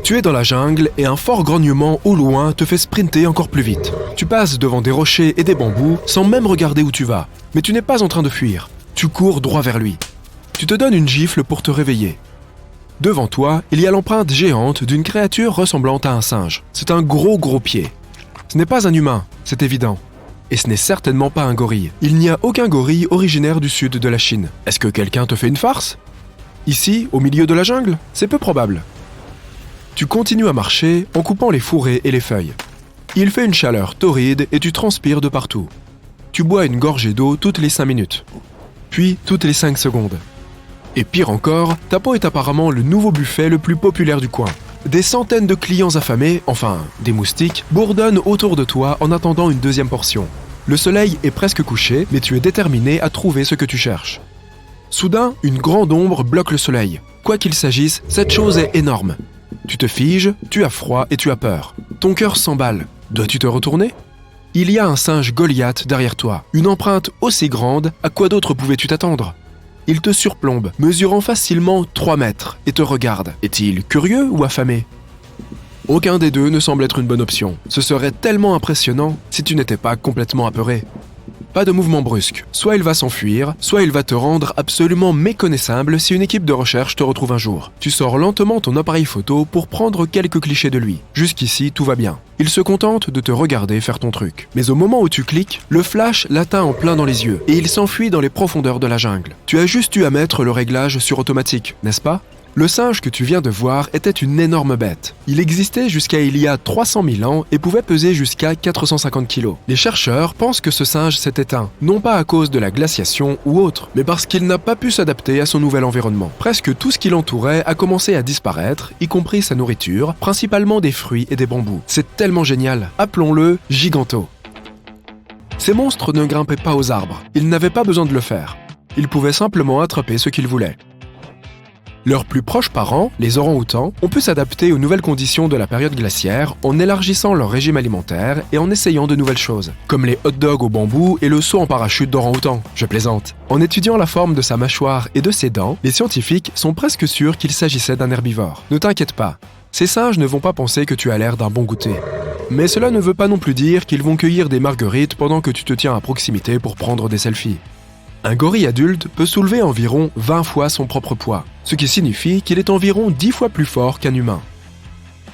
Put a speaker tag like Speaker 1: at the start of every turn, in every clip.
Speaker 1: Tu es dans la jungle et un fort grognement au loin te fait sprinter encore plus vite. Tu passes devant des rochers et des bambous sans même regarder où tu vas. Mais tu n'es pas en train de fuir. Tu cours droit vers lui. Tu te donnes une gifle pour te réveiller. Devant toi, il y a l'empreinte géante d'une créature ressemblant à un singe. C'est un gros pied. Ce n'est pas un humain, c'est évident. Et ce n'est certainement pas un gorille. Il n'y a aucun gorille originaire du sud de la Chine. Est-ce que quelqu'un te fait une farce? Ici, au milieu de la jungle? C'est peu probable. Tu continues à marcher en coupant les fourrés et les feuilles. Il fait une chaleur torride et tu transpires de partout. Tu bois une gorgée d'eau toutes les 5 minutes. Puis toutes les 5 secondes. Et pire encore, ta peau est apparemment le nouveau buffet le plus populaire du coin. Des centaines de clients affamés, enfin des moustiques, bourdonnent autour de toi en attendant une deuxième portion. Le soleil est presque couché, mais tu es déterminé à trouver ce que tu cherches. Soudain, une grande ombre bloque le soleil. Quoi qu'il s'agisse, cette chose est énorme. Tu te figes, tu as froid et tu as peur. Ton cœur s'emballe. Dois-tu te retourner? Il y a un singe Goliath derrière toi. Une empreinte aussi grande, à quoi d'autre pouvais-tu t'attendre? Il te surplombe, mesurant facilement 3 mètres, et te regarde. Est-il curieux ou affamé? Aucun des deux ne semble être une bonne option. Ce serait tellement impressionnant si tu n'étais pas complètement apeuré. Pas de mouvement brusque. Soit il va s'enfuir, soit il va te rendre absolument méconnaissable si une équipe de recherche te retrouve un jour. Tu sors lentement ton appareil photo pour prendre quelques clichés de lui. Jusqu'ici, tout va bien. Il se contente de te regarder faire ton truc. Mais au moment où tu cliques, le flash l'atteint en plein dans les yeux et il s'enfuit dans les profondeurs de la jungle. Tu as juste eu à mettre le réglage sur automatique, n'est-ce pas? Le singe que tu viens de voir était une énorme bête. Il existait jusqu'à il y a 300 000 ans et pouvait peser jusqu'à 450 kg. Les chercheurs pensent que ce singe s'est éteint, non pas à cause de la glaciation ou autre, mais parce qu'il n'a pas pu s'adapter à son nouvel environnement. Presque tout ce qui l'entourait a commencé à disparaître, y compris sa nourriture, principalement des fruits et des bambous. C'est tellement génial. Appelons-le Giganto. Ces monstres ne grimpaient pas aux arbres. Ils n'avaient pas besoin de le faire. Ils pouvaient simplement attraper ce qu'ils voulaient. Leurs plus proches parents, les orang-outans, ont pu s'adapter aux nouvelles conditions de la période glaciaire en élargissant leur régime alimentaire et en essayant de nouvelles choses, comme les hot dogs au bambou et le saut en parachute d'orang-outan. Je plaisante. En étudiant la forme de sa mâchoire et de ses dents, les scientifiques sont presque sûrs qu'il s'agissait d'un herbivore. Ne t'inquiète pas, ces singes ne vont pas penser que tu as l'air d'un bon goûter. Mais cela ne veut pas non plus dire qu'ils vont cueillir des marguerites pendant que tu te tiens à proximité pour prendre des selfies. Un gorille adulte peut soulever environ 20 fois son propre poids, ce qui signifie qu'il est environ 10 fois plus fort qu'un humain.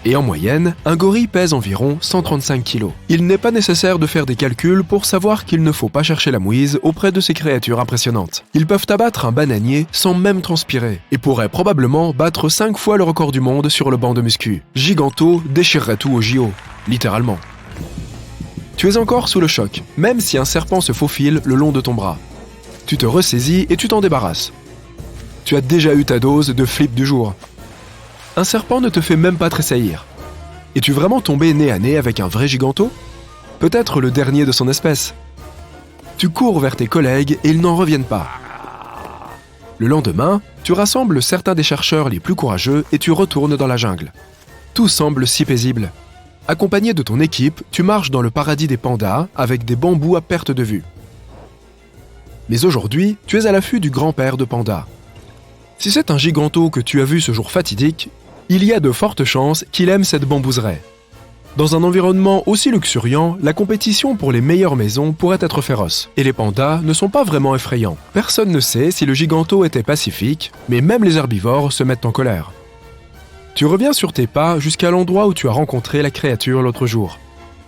Speaker 1: Et en moyenne, un gorille pèse environ 135 kg. Il n'est pas nécessaire de faire des calculs pour savoir qu'il ne faut pas chercher la mouise auprès de ces créatures impressionnantes. Ils peuvent abattre un bananier sans même transpirer, et pourraient probablement battre 5 fois le record du monde sur le banc de muscu. Giganto déchirerait tout au JO, littéralement. Tu es encore sous le choc, même si un serpent se faufile le long de ton bras. Tu te ressaisis et tu t'en débarrasses. Tu as déjà eu ta dose de flip du jour. Un serpent ne te fait même pas tressaillir. Es-tu vraiment tombé nez à nez avec un vrai giganto? Peut-être le dernier de son espèce. Tu cours vers tes collègues et ils n'en reviennent pas. Le lendemain, tu rassembles certains des chercheurs les plus courageux et tu retournes dans la jungle. Tout semble si paisible. Accompagné de ton équipe, tu marches dans le paradis des pandas avec des bambous à perte de vue. Mais aujourd'hui, tu es à l'affût du grand-père de Panda. Si c'est un giganto que tu as vu ce jour fatidique, il y a de fortes chances qu'il aime cette bambouseraie. Dans un environnement aussi luxuriant, la compétition pour les meilleures maisons pourrait être féroce. Et les pandas ne sont pas vraiment effrayants. Personne ne sait si le giganto était pacifique, mais même les herbivores se mettent en colère. Tu reviens sur tes pas jusqu'à l'endroit où tu as rencontré la créature l'autre jour.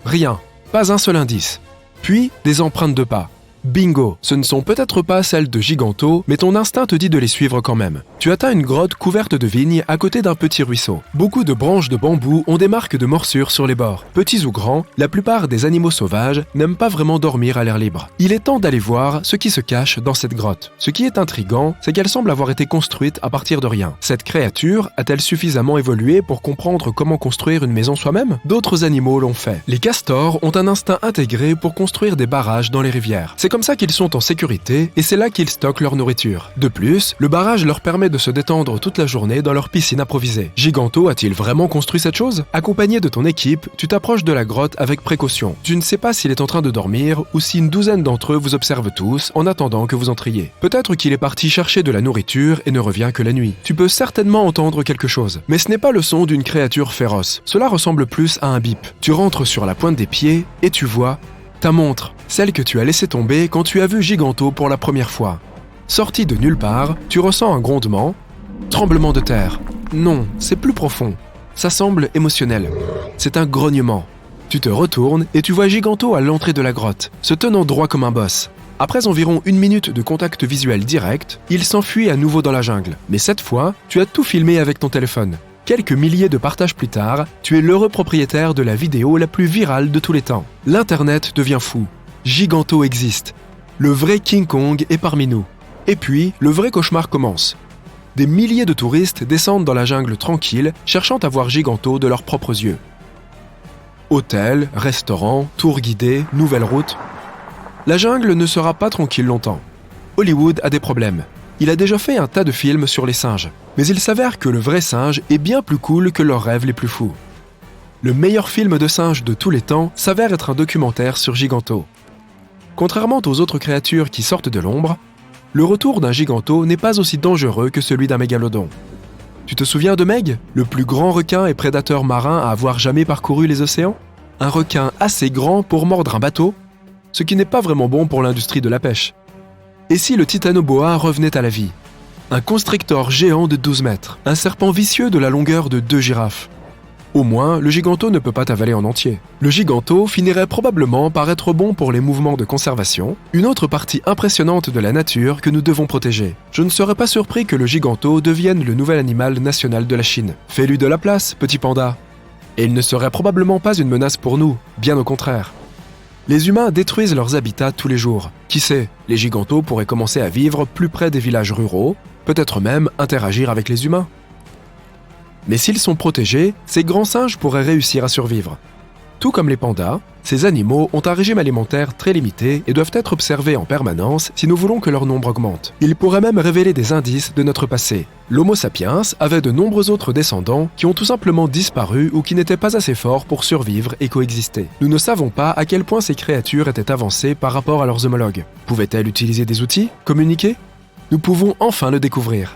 Speaker 1: Rien, pas un seul indice. Puis, des empreintes de pas. Bingo, ce ne sont peut-être pas celles de Giganto, mais ton instinct te dit de les suivre quand même. Tu atteins une grotte couverte de vignes à côté d'un petit ruisseau. Beaucoup de branches de bambou ont des marques de morsures sur les bords. Petits ou grands, la plupart des animaux sauvages n'aiment pas vraiment dormir à l'air libre. Il est temps d'aller voir ce qui se cache dans cette grotte. Ce qui est intriguant, c'est qu'elle semble avoir été construite à partir de rien. Cette créature a-t-elle suffisamment évolué pour comprendre comment construire une maison soi-même? D'autres animaux l'ont fait. Les castors ont un instinct intégré pour construire des barrages dans les rivières. C'est comme comme ça qu'ils sont en sécurité et c'est là qu'ils stockent leur nourriture. De plus, le barrage leur permet de se détendre toute la journée dans leur piscine improvisée. Giganto a-t-il vraiment construit cette chose? Accompagné de ton équipe, tu t'approches de la grotte avec précaution. Tu ne sais pas s'il est en train de dormir ou si une douzaine d'entre eux vous observent tous en attendant que vous entriez. Peut-être qu'il est parti chercher de la nourriture et ne revient que la nuit. Tu peux certainement entendre quelque chose, mais ce n'est pas le son d'une créature féroce. Cela ressemble plus à un bip. Tu rentres sur la pointe des pieds et tu vois ta montre, celle que tu as laissée tomber quand tu as vu Giganto pour la première fois. Sorti de nulle part, tu ressens un grondement, tremblement de terre. Non, c'est plus profond. Ça semble émotionnel. C'est un grognement. Tu te retournes et tu vois Giganto à l'entrée de la grotte, se tenant droit comme un boss. Après environ 1 minute de contact visuel direct, il s'enfuit à nouveau dans la jungle. Mais cette fois, tu as tout filmé avec ton téléphone. Quelques milliers de partages plus tard, tu es l'heureux propriétaire de la vidéo la plus virale de tous les temps. L'Internet devient fou. Giganto existe. Le vrai King Kong est parmi nous. Et puis, le vrai cauchemar commence. Des milliers de touristes descendent dans la jungle tranquille, cherchant à voir Giganto de leurs propres yeux. Hôtels, restaurants, tours guidés, nouvelles routes. La jungle ne sera pas tranquille longtemps. Hollywood a des problèmes. Il a déjà fait un tas de films sur les singes, mais il s'avère que le vrai singe est bien plus cool que leurs rêves les plus fous. Le meilleur film de singe de tous les temps s'avère être un documentaire sur Giganto. Contrairement aux autres créatures qui sortent de l'ombre, le retour d'un Giganto n'est pas aussi dangereux que celui d'un mégalodon. Tu te souviens de Meg, le plus grand requin et prédateur marin à avoir jamais parcouru les océans? Un requin assez grand pour mordre un bateau, ce qui n'est pas vraiment bon pour l'industrie de la pêche. Et si le titanoboa revenait à la vie? Un constrictor géant de 12 mètres, un serpent vicieux de la longueur de 2 girafes. Au moins, le Giganto ne peut pas t'avaler en entier. Le Giganto finirait probablement par être bon pour les mouvements de conservation, une autre partie impressionnante de la nature que nous devons protéger. Je ne serais pas surpris que le Giganto devienne le nouvel animal national de la Chine. Fais-lui de la place, petit panda. Et il ne serait probablement pas une menace pour nous, bien au contraire. Les humains détruisent leurs habitats tous les jours. Qui sait, les Gigantos pourraient commencer à vivre plus près des villages ruraux, peut-être même interagir avec les humains. Mais s'ils sont protégés, ces grands singes pourraient réussir à survivre. Tout comme les pandas, ces animaux ont un régime alimentaire très limité et doivent être observés en permanence si nous voulons que leur nombre augmente. Ils pourraient même révéler des indices de notre passé. L'Homo sapiens avait de nombreux autres descendants qui ont tout simplement disparu ou qui n'étaient pas assez forts pour survivre et coexister. Nous ne savons pas à quel point ces créatures étaient avancées par rapport à leurs homologues. Pouvaient-elles utiliser des outils? Communiquer? Nous pouvons enfin le découvrir.